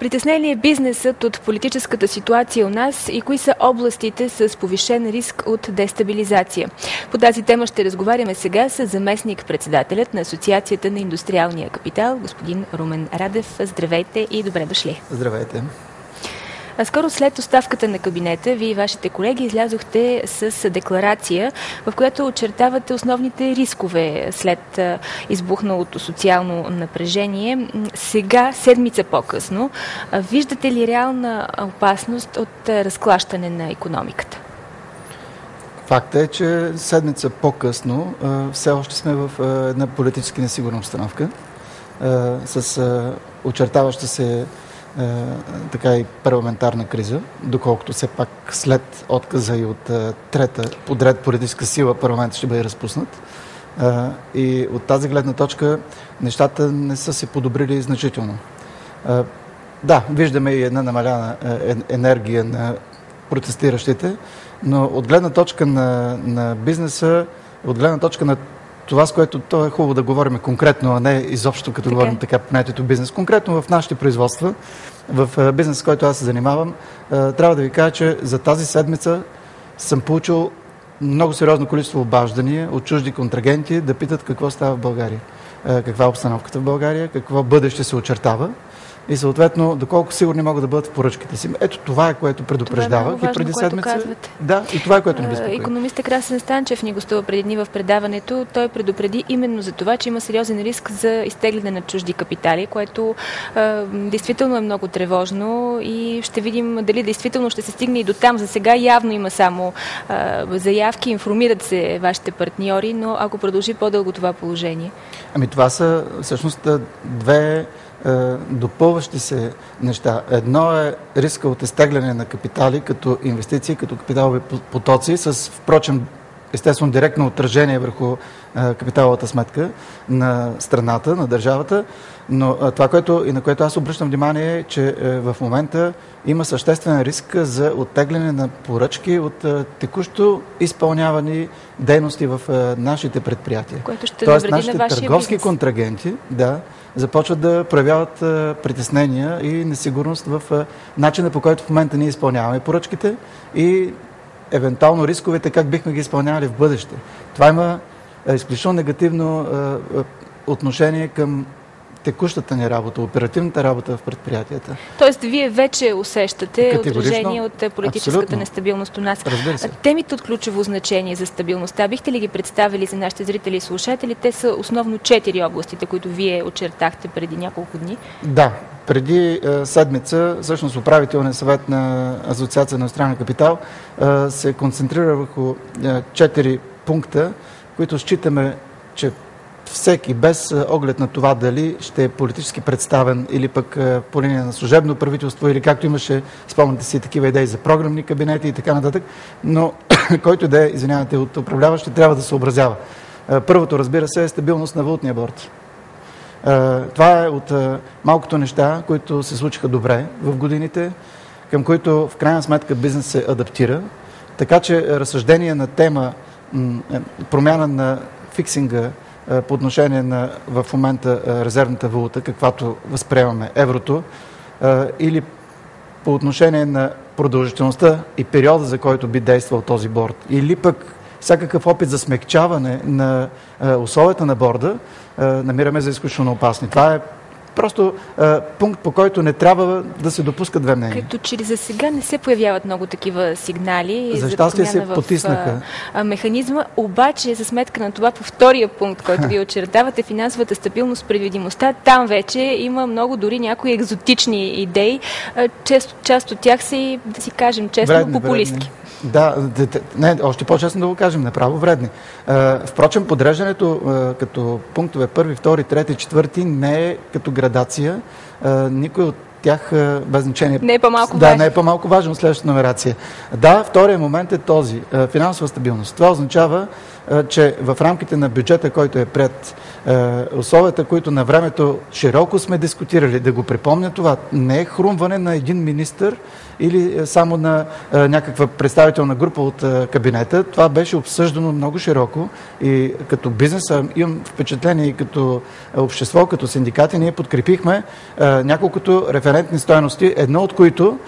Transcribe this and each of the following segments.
Притеснен ли е бизнесът от политическата ситуация у нас и кои са областите с повишен риск от дестабилизация? По тази тема ще разговаряме сега с заместник-председателят на Асоциацията на индустриалния капитал, господин Румен Радев. Здравейте и добре дошли. Здравейте. Скоро след оставката на кабинета, вие и вашите колеги излязохте с декларация, в която очертавате основните рискове след избухналото социално напрежение. Сега, седмица по-късно, виждате ли реална опасност от разклащане на икономиката? Факт е, че седмица по-късно все още сме в една политически несигурна обстановка, с очертаваща се така и парламентарна криза, доколкото все пак след отказа и от трета подред политическа сила парламентът ще бъде разпуснат. И от тази гледна точка нещата не са се подобрили значително. Да, виждаме и една намаляна енергия на протестиращите, но от гледна точка на бизнеса, от гледна точка на това, с което то е хубаво да говорим конкретно, а не изобщо като говорим така понятието бизнес. Конкретно в нашите производства, в бизнес, с който аз се занимавам, трябва да ви кажа, че за тази седмица съм получил много сериозно количество обаждания от чужди контрагенти да питат какво става в България, каква е обстановката в България, какво бъдеще се очертава и съответно доколко сигурни могат да бъдат в поръчките си. Ето това е, което предупреждавах и преди седмица. Да, и това е, което ни безпокои. Икономистът Красен Станчев ни гостува преди дни в предаването. Той предупреди именно за това, че има сериозен риск за изтегляне на чужди капитали, което действително е много тревожно и ще видим дали действително ще се стигне и до там. За сега явно има само заявки, информират се вашите партньори, но ако продължи по-дълго това положение? Ами това са всъщност две допълващи се неща. Едно е риска от изтегляне на капитали като инвестиции, като капиталови потоци, с впрочем естествено директно отражение върху капиталовата сметка на страната, на държавата, но това, на което аз обръщам внимание е, че в момента има съществен риск за оттегляне на поръчки от текущо изпълнявани дейности в нашите предприятия. Което ще Тоест, навреди на вашия търговски бизнес. контрагенти, започват да проявяват притеснения и несигурност в начина, по който в момента ние изпълняваме поръчките и евентуално рисковете, как бихме ги изпълнявали в бъдеще. Това има изключително негативно отношение към текущата ни работа, оперативната работа в предприятията. Тоест, вие вече усещате отражение от политическата абсолютно нестабилност у нас. Разбира се. Темите от ключово значение за стабилността, бихте ли ги представили за нашите зрители и слушатели? Те са основно 4 областите, които вие очертахте преди няколко дни. Да. Преди седмица, всъщност управителният съвет на Асоциация на индустриалния капитал се концентрира върху 4 пункта, които считаме, че всеки, без оглед на това дали ще е политически представен или пък по линия на служебно правителство, или както имаше, спомняте си, такива идеи за програмни кабинети и така нататък, но който да е, извинявате, от управляващи, трябва да се съобразява. Първото, разбира се, е стабилност на валутния борд. Това е от малкото неща, които се случиха добре в годините, към които в крайна сметка бизнес се адаптира. Така че разсъждение на тема промяна на фиксинга по отношение на в момента резервната валута, каквато възприемаме еврото, или по отношение на продължителността и периода, за който би действал този борд, или пък всякакъв опит за смекчаване на условията на борда, намираме за изключително опасни. Това е просто пункт, по който не трябва да се допускат две мнения. Като че ли за сега не се появяват много такива сигнали за щастие се потиснаха механизма, обаче за сметка на това по втория пункт, който ви очертавате, финансовата стабилност, предвидимостта, там вече има много дори някои екзотични идеи. Част от тях са и, да си кажем честно, популистки. Да, не, още по-честно да го кажем, направо вредни. Впрочем, подреждането като пунктове 1, 2, 3, 4 не е като градация. Никой от тях без значение. Не е по-малко важен. Да, не е по-малко важен от следващата номерация. Да, втория момент е този. Финансова стабилност. Това означава, че в рамките на бюджета, който е пред условията, които на времето широко сме дискутирали, да го припомня това, не е хрумване на един министър или само на някаква представителна група от кабинета. Това беше обсъждано много широко и като бизнеса имам впечатление и като общество, като синдикати, ние подкрепихме няколкото референдума референтни стойности, едно от които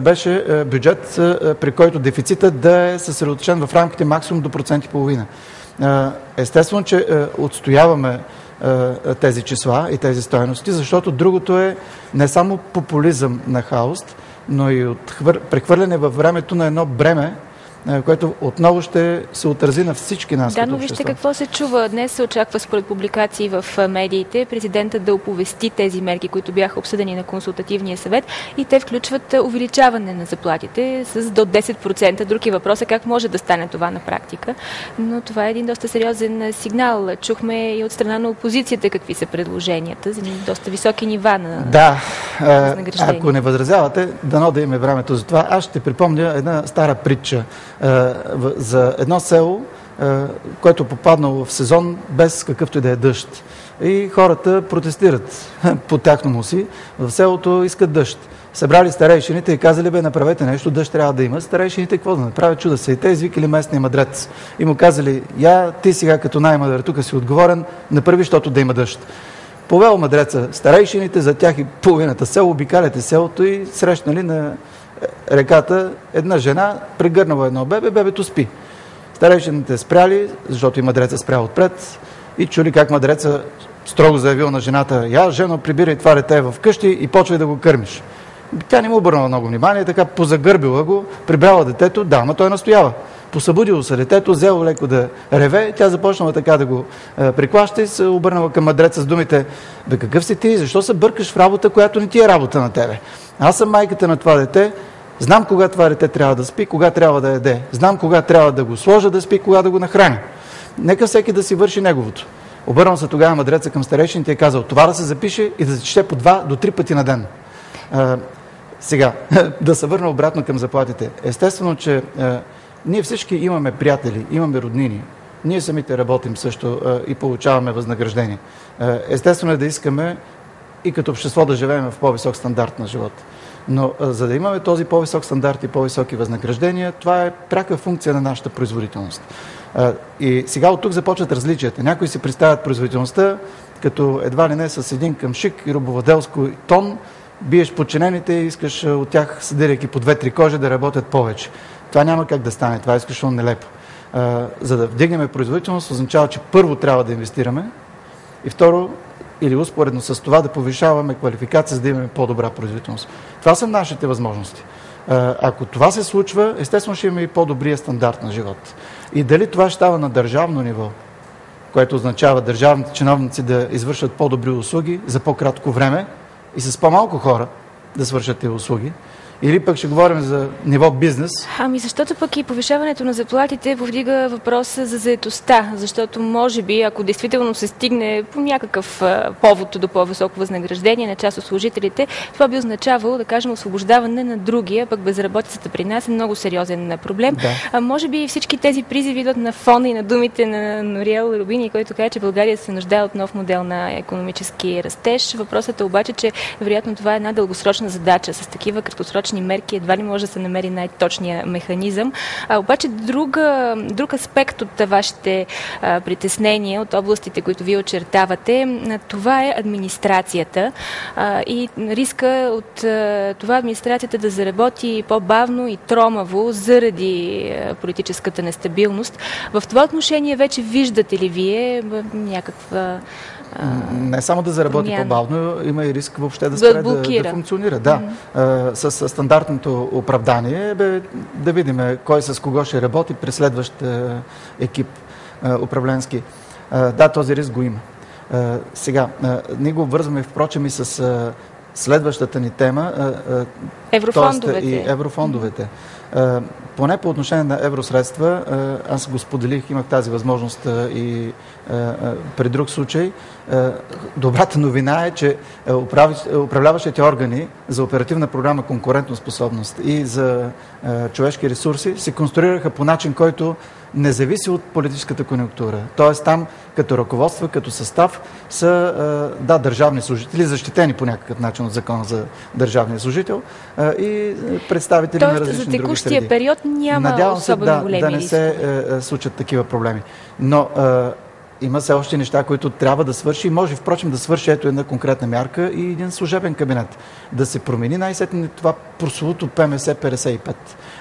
беше бюджет, при който дефицитът да е съсредоточен в рамките максимум до 1,5%. Естествено, че отстояваме тези числа и тези стойности, защото другото е не само популизъм на хаос, но и прехвърляне във времето на едно бреме, което отново ще се отрази на всички нас. Да, но вижте какво се чува. Днес се очаква според публикации в медиите президентът да оповести тези мерки, които бяха обсъдени на консултативния съвет, и те включват увеличаване на заплатите с до 10%. Друг е въпрос как може да стане това на практика, но това е един доста сериозен сигнал. Чухме и от страна на опозицията какви са предложенията за доста високи нива на възнаграждение. Ако не възразявате, дано да имаме времето за това, аз ще припомня една стара притча за едно село, което попаднало в сезон без какъвто и да е дъжд. И хората протестират по тяхному си. В селото искат дъжд. Събрали старейшините и казали, направете нещо, дъжд трябва да има. Старейшините какво да направят? Чуда се. И те извикали местния мъдрец. И му казали, ти сега като най-мъдър тук си отговорен, направи, защото да има дъжд. Повел мъдреца старейшините, за тях и половината село, обикаляте селото и срещнали на реката една жена, прегърнала едно бебе, бебето спи. Старейшините спряли, защото и мъдреца спрял отпред, и чули как мъдреца строго заявил на жената, жено, прибирай това дете в къщи и почвай да го кърмиш. Тя не му обърнала много внимание, така позагърбила го, прибрала детето, ама той настоява. Посъбудило се детето, взело леко да реве, тя започнала така да го приклаща и се обърнала към мъдреца с думите, какъв си ти, защо се бъркаш в работа, която не ти е работа на тебе? Аз съм майката на това дете, знам кога това дете трябва да спи, кога трябва да яде, знам кога трябва да го сложа да спи, кога да го нахраня. Нека всеки да си върши неговото. Обърнал се тогава мъдреца към старейшините и е казал, това да се запише и да се чете по 2 до 3 пъти на ден. Сега, да се върна обратно към заплатите. Естествено, че ние всички имаме приятели, имаме роднини. Ние самите работим също и получаваме възнаграждение. Естествено е да искаме и като общество да живеем в по-висок стандарт на живот. Но за да имаме този по-висок стандарт и по-високи възнаграждения, това е пряка функция на нашата производителност. И сега от тук започват различията. Някои си представят производителността като едва ли не с един къмшик и робовладелско тон, биеш подчинените и искаш от тях, съдирайки по 2-3 кожи, да работят повече. Това няма как да стане. Това е изключително нелепо. За да вдигнем производителност, означава, че първо трябва да инвестираме и второ, или успоредно с това да повишаваме квалификация, за да имаме по-добра производителност. Това са нашите възможности. Ако това се случва, естествено ще имаме и по-добрия стандарт на живот. И дали това ще става на държавно ниво, което означава държавните чиновници да извършат по-добри услуги за по-кратко време и с по-малко хора да свършат тези услуги, или пък ще говорим за ниво бизнес? Защото пък и повишаването на заплатите повдига въпроса за заетостта, защото може би, ако действително се стигне по някакъв повод до по-високо възнаграждение на част от служителите, това би означавало, да кажем, освобождаване на другия, пък безработицата при нас е много сериозен проблем. Да. Може би всички тези призиви идват на фона и на думите на Нориел Рубини, който каза, че България се нуждае от нов модел на икономически растеж. Въпросът е обаче, че вероятно това е една дългосрочна задача. С такива краткосрочни мерки едва ли може да се намери най-точния механизъм. Обаче друг аспект от вашите притеснения, от областите, които вие очертавате, това е администрацията и риска от това администрацията да заработи по-бавно и тромаво заради политическата нестабилност. В това отношение вече виждате ли вие някаква не само да заработи по-бавно, има и риск въобще да спре да функционира. Да, с стандартното оправдание да видим кой с кого ще работи при следващ екип управленски. Да, този риск го има. Сега, ние го обвързваме впрочем и с следващата ни тема, еврофондовете. Поне по отношение на евросредства, аз го споделих, имах тази възможност и при друг случай. Добрата новина е, че управляващите органи за оперативна програма конкурентоспособност и за човешки ресурси се конструираха по начин, който не зависи от политическата конюнктура. Тоест там като ръководство, като състав са държавни служители, защитени по някакъв начин от закона за държавния служител и представители на различни други среди. Тоест за текущия период няма особено големи рискове. Да не се случат такива проблеми. Но има все още неща, които трябва да свърши и може, впрочем, да свърши ето една конкретна мярка и един служебен кабинет. Да се промени най-сетне това прословото ПМС 55.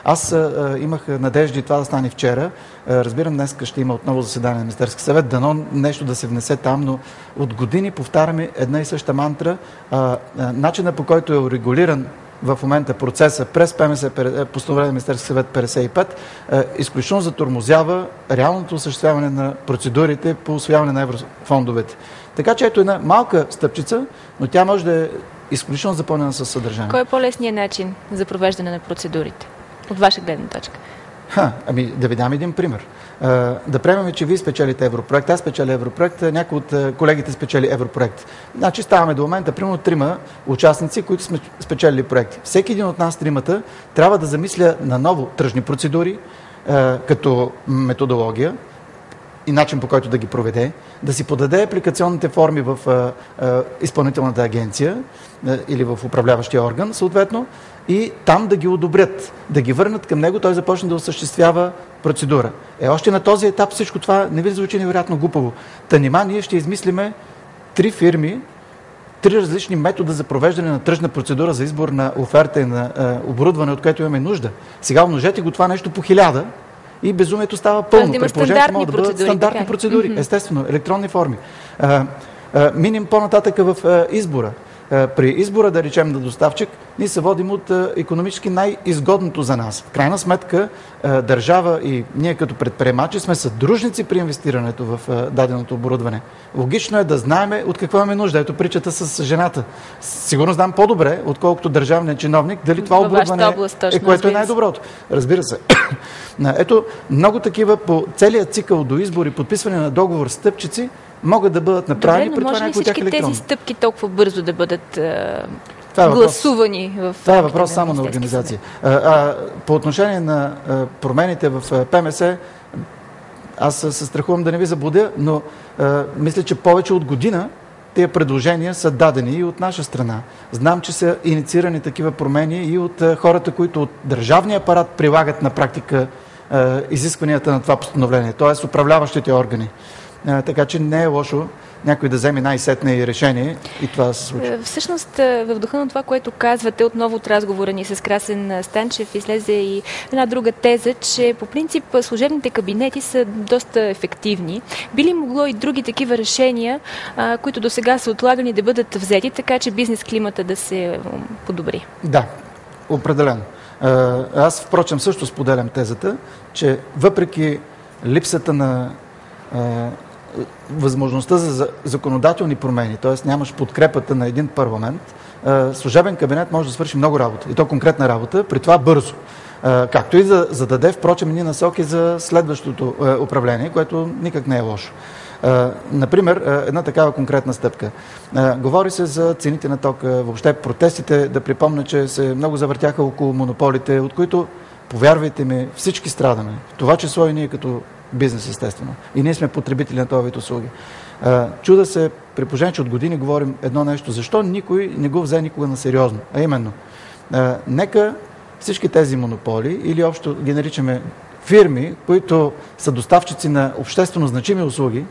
Аз имах надежди това да стане вчера. Разбирам, днес ще има отново заседание на Министерски съвет, дано нещо да се внесе там, но от години повтаряме една и съща мантра. Начина, по който е урегулиран в момента процеса през ПМС, постановление на Министерски съвет 55, изключително затормозява реалното осъществяване на процедурите по усвояване на еврофондовете. Така че ето една малка стъпчица, но тя може да е изключително запълнена със съдържание. Кой е по-лесният начин за провеждане на процедурите? От ваша гледна точка. Да ви дам един пример. Да приемем, че вие спечелите Европроект, аз спечеля Европроект, някой от колегите спечели Европроект. Значи ставаме до момента, примерно 3 участници, които сме спечелили проекти. Всеки един от нас тримата трябва да замисля наново тръжни процедури, като методология и начин, по който да ги проведе, да си подаде апликационните форми в изпълнителната агенция или в управляващия орган, съответно, и там да ги одобрят, да ги върнат към него, той започне да осъществява процедура. Още на този етап всичко това не ви звучи невероятно глупаво. Нима ние ще измислиме 3 фирми, 3 различни метода за провеждане на тръжна процедура за избор на оферта и на оборудване, от което имаме нужда. Сега умножете го това нещо по 1000 и безумието става пълно. При положение, че могат да бъдат стандартни процедури, естествено, електронни форми. Минем по-нататък в избора. При избора, да речем, на доставчик, ние се водим от икономически най-изгодното за нас. В крайна сметка, държава и ние като предприемачи сме съдружници при инвестирането в даденото оборудване. Логично е да знаем от какво имаме нужда. Ето притчата с жената. Сигурно знам по-добре, отколкото държавният чиновник, дали това оборудване е което е най-доброто. Разбира се. Ето, много такива по целия цикъл до избор и подписване на договор стъпчици могат да бъдат направени. Добре, но може ли всички тези стъпки толкова бързо да бъдат гласувани в това е въпрос само на организация. По отношение на промените в ПМС, аз се страхувам да не ви заблудя, но мисля, че повече от година тези предложения са дадени и от наша страна. Знам, че са инициирани такива промени и от хората, които от държавния апарат прилагат на практика изискванията на това постановление, т.е. управляващите органи. Така че не е лошо някой да вземе най-сетне и решение и това да се случи. Всъщност, в духа на това, което казвате, отново от разговора ни с Красен Станчев излезе и една друга теза, че по принцип служебните кабинети са доста ефективни. Би ли могло и други такива решения, които до сега са отлагани, да бъдат взети, така че бизнес климата да се подобри? Да, определено. Аз, впрочем, също споделям тезата, че въпреки липсата на възможността за законодателни промени, т.е. нямаш подкрепата на един парламент, служебен кабинет може да свърши много работа. И то конкретна работа, при това бързо. Както и да зададе, впрочем, ни насоки за следващото управление, което никак не е лошо. Например, една такава конкретна стъпка. Говори се за цените на тока, въобще протестите, да припомня, че се много завъртяха около монополите, от които, повярвайте ми, всички страдаме. В това число и ние като бизнес, естествено. И ние сме потребители на този вид услуги. Чуда се, при положение, че от години говорим едно нещо. Защо никой не го взе никога на сериозно? А именно, нека всички тези монополи, или общо ги наричаме фирми, които са доставчици на обществено значими услуги,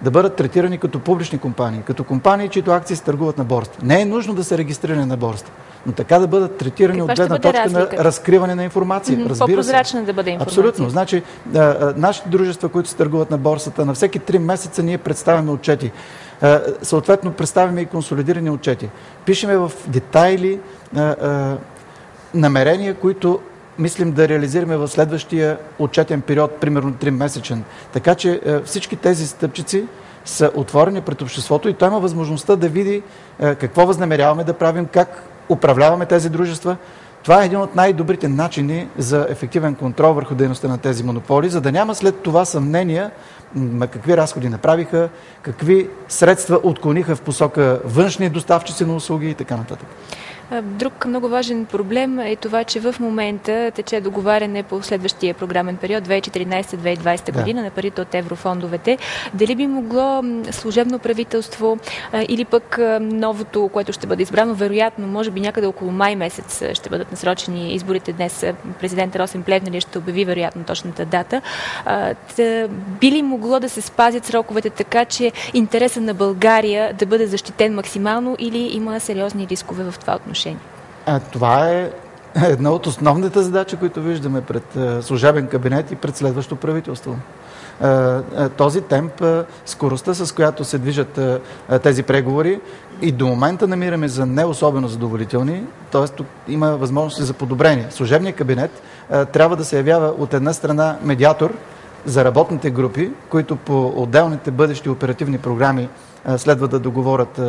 да бъдат третирани като публични компании, като компании, чието акции се търгуват на борста. Не е нужно да са регистрирани на борста, но така да бъдат третирани от гледна точка на разкриване на информация. По-прозрачна да бъде информация. Абсолютно. Значи, нашите дружества, които се търгуват на борсата, на всеки 3 месеца ние представяме отчети. Съответно, представяме и консолидирани отчети. Пишеме в детайли намерения, които мислим да реализираме в следващия отчетен период, примерно 3-месечен. Така че всички тези стъпчици са отворени пред обществото и той има възможността да види какво възнамеряваме да правим, как управляваме тези дружества. Това е един от най-добрите начини за ефективен контрол върху дейността на тези монополи, за да няма след това съмнения какви разходи направиха, какви средства отклониха в посока външни доставчици на услуги и така нататък. Друг много важен проблем е това, че в момента тече договаряне по следващия програмен период 2014-2020 година на парите от еврофондовете. Дали би могло служебно правителство или пък новото, което ще бъде избрано, вероятно, може би някъде около май месец ще бъдат насрочени изборите днес. Президент Росен Плевнелиев ще обяви вероятно точната дата. Би ли могло да се спазят сроковете така, че интереса на България да бъде защитен максимално, или има сериозни рискове в това отношение? Това е една от основните задачи, които виждаме пред служебен кабинет и пред следващо правителство. Този темп, скоростта, с която се движат тези преговори, и до момента намираме за не особено задоволителни, т.е. тук има възможности за подобрение. Служебният кабинет трябва да се явява от една страна медиатор за работните групи, които по отделните бъдещи оперативни програми следва да договорят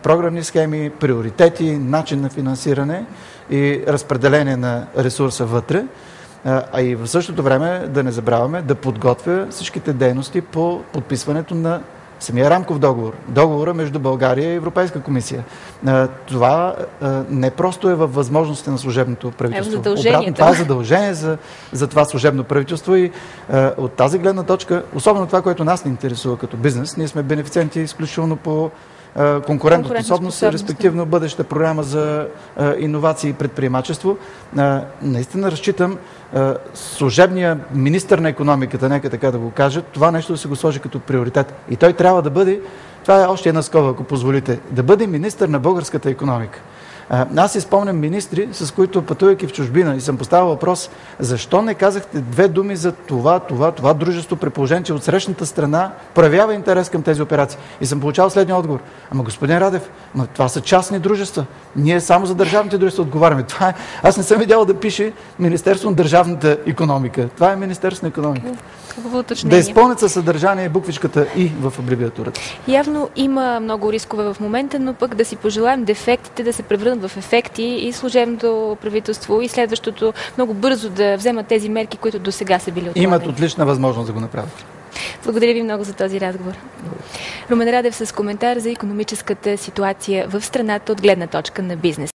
програмни схеми, приоритети, начин на финансиране и разпределение на ресурса вътре. А и в същото време да не забравяме да подготвя всичките дейности по подписването на самия рамков договор. Договора между България и Европейска комисия. Това не просто е във възможностите на служебното правителство. Обратно, това е задължение за това служебно правителство и от тази гледна точка, особено това, което нас ни интересува като бизнес, ние сме бенефициенти изключително по конкурентоспособност, респективно бъдеща програма за иновации и предприемачество. Наистина разчитам служебния министър на икономиката, нека така да го кажа, това нещо да се го сложи като приоритет. И той трябва да бъде, това е още една скоба, ако позволите, да бъде министър на българската икономика. Аз си спомням министри, с които пътувайки в чужбина и съм поставил въпрос, защо не казахте две думи за това дружество, при положение, че от срещната страна проявява интерес към тези операции. И съм получавал следния отговор. Ама господин Радев, това са частни дружества. Ние само за държавните дружества отговаряме. Това е... Аз не съм видял да пише Министерство на държавната икономика. Това е Министерство на икономика. Да изпълнят със съдържание буквичката И в абревиатурата. Явно има много рискове в момента, но пък да си пожелаем дефектите да се превърнат в ефекти и служебното правителство и следващото много бързо да вземат тези мерки, които до сега са били отлагани. Имат отлична възможност да го направят. Благодаря ви много за този разговор. Румен Радев с коментар за икономическата ситуация в страната от гледна точка на бизнес.